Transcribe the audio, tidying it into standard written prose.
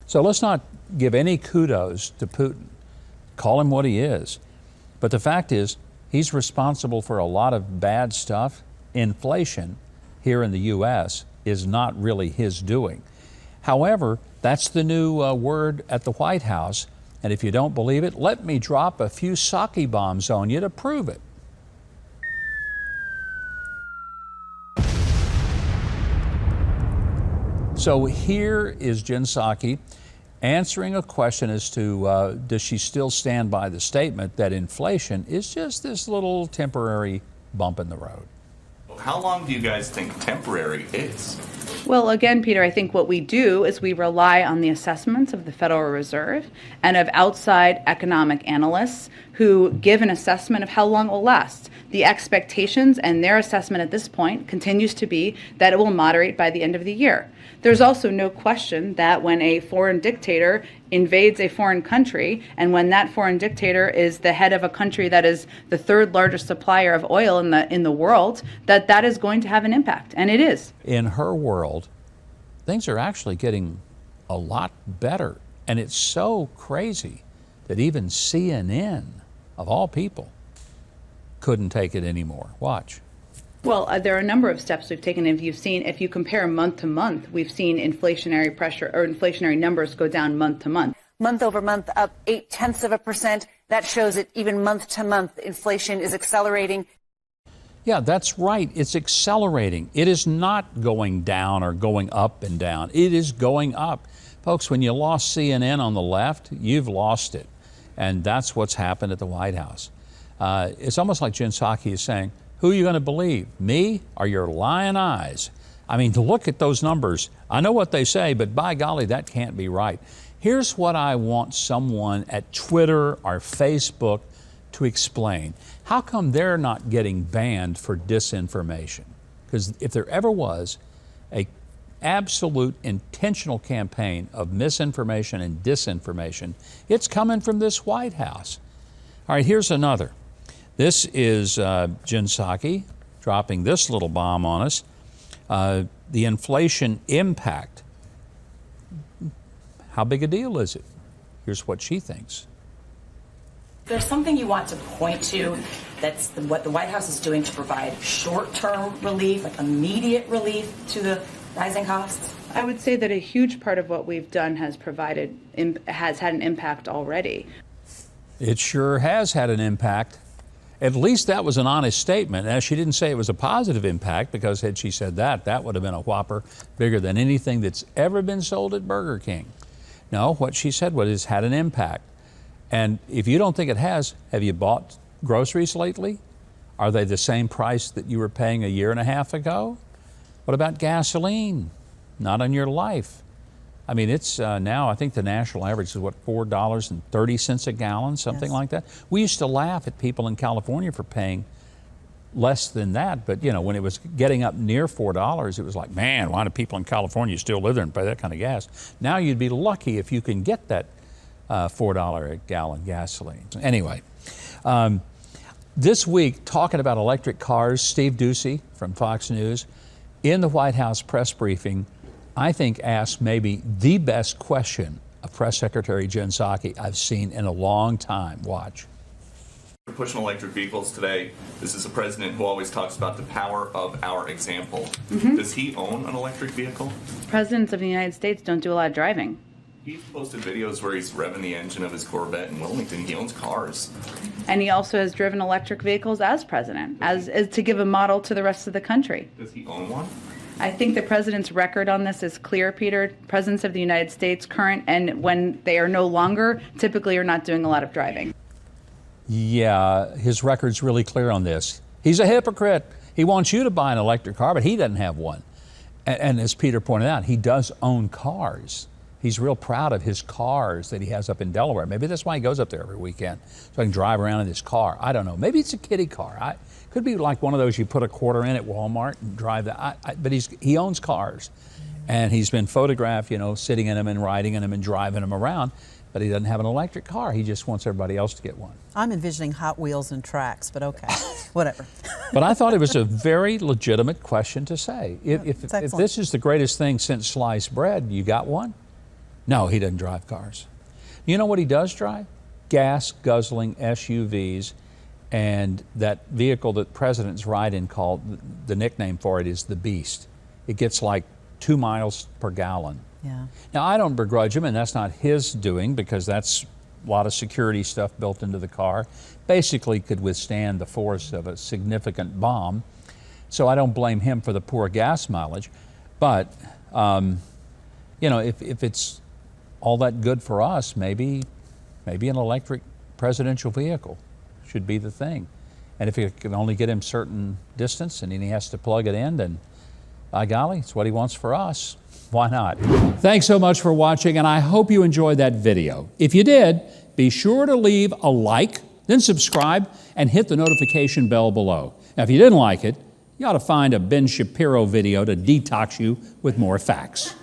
So let's not give any kudos to Putin. Call him what he is. But the fact is, he's responsible for a lot of bad stuff. Inflation here in the U.S. is not really his doing. However, that's the new word at the White House. And if you don't believe it, let me drop a few Psaki bombs on you to prove it. So here is Jen Psaki answering a question as to does she still stand by the statement that inflation is just this little temporary bump in the road. How long do you guys think temporary is? Well, again, Peter, I think what we do is we rely on the assessments of the Federal Reserve and of outside economic analysts who give an assessment of how long it will last. The expectations and their assessment at this point continues to be that it will moderate by the end of the year. There's also no question that when a foreign dictator invades a foreign country, and when that foreign dictator is the head of a country that is the third largest supplier of oil in the world, that is going to have an impact, and it is. In her world, things are actually getting a lot better, and it's so crazy that even CNN, of all people, couldn't take it anymore. Watch. Well, there are a number of steps we've taken. If you compare month to month, we've seen inflationary pressure or inflationary numbers go down month to month. Month over month, up 0.8%. That shows that even month to month, inflation is accelerating. Yeah, that's right. It's accelerating. It is not going down or going up and down. It is going up. Folks, when you lost CNN on the left, you've lost it. And that's what's happened at the White House. It's almost like Jen Psaki is saying, who are you going to believe, me or your lying eyes? I mean, to look at those numbers, I know what they say, but by golly, that can't be right. Here's what I want someone at Twitter or Facebook to explain. How come they're not getting banned for disinformation? Because if there ever was an absolute intentional campaign of misinformation and disinformation, it's coming from this White House. All right, here's another. This is Jen Psaki dropping this little bomb on us. The inflation impact. How big a deal is it? Here's what she thinks. There's something you want to point to that's what the White House is doing to provide short-term relief, like immediate relief to the rising costs? I would say that a huge part of what we've done has had an impact already. It sure has had an impact. At least that was an honest statement. Now, she didn't say it was a positive impact, because had she said that, that would have been a whopper bigger than anything that's ever been sold at Burger King. No, what she said was it's had an impact. And if you don't think it has, have you bought groceries lately? Are they the same price that you were paying a year and a half ago? What about gasoline? Not on your life. I mean, it's now, I think the national average is, what, $4.30 a gallon, something like that. We used to laugh at people in California for paying less than that, but, you know, when it was getting up near $4, it was like, man, why do people in California still live there and pay that kind of gas? Now you'd be lucky if you can get that $4 a gallon gasoline. Anyway, this week, talking about electric cars, Steve Doocy from Fox News, in the White House press briefing, I think asked maybe the best question of Press Secretary Jen Psaki I've seen in a long time. Watch. We're pushing electric vehicles today. This is a president who always talks about the power of our example. Does he own an electric vehicle? Presidents of the United States don't do a lot of driving. He's posted videos where he's revving the engine of his Corvette in Wilmington. He owns cars. And he also has driven electric vehicles as president, as to give a model to the rest of the country. Does he own one? I think the president's record on this is clear, Peter. Presidents of the United States, current and when they are no longer, typically are not doing a lot of driving. Yeah, his record's really clear on this. He's a hypocrite. He wants you to buy an electric car, but he doesn't have one. And as Peter pointed out, he does own cars. He's real proud of his cars that he has up in Delaware. Maybe that's why he goes up there every weekend, so he can drive around in his car. I don't know. Maybe it's a kiddie car. Could be like one of those you put a quarter in at Walmart and drive that. But he owns cars, and he's been photographed, you know, sitting in them and riding in them and driving them around. But he doesn't have an electric car. He just wants everybody else to get one. I'm envisioning Hot Wheels and tracks, but okay, whatever. But I thought it was a very legitimate question to say. If this is the greatest thing since sliced bread, you got one? No, he doesn't drive cars. You know what he does drive? Gas-guzzling SUVs, and that vehicle that presidents ride in called, the nickname for it is the Beast. It gets like 2 miles per gallon. Yeah. Now, I don't begrudge him, and that's not his doing, because that's a lot of security stuff built into the car. Basically could withstand the force of a significant bomb. So I don't blame him for the poor gas mileage. But, you know, if it's all that good for us, maybe an electric presidential vehicle should be the thing. And if it can only get him certain distance and then he has to plug it in, then by golly, it's what he wants for us. Why not? Thanks so much for watching, and I hope you enjoyed that video. If you did, be sure to leave a like, then subscribe, and hit the notification bell below. Now, if you didn't like it, you ought to find a Ben Shapiro video to detox you with more facts.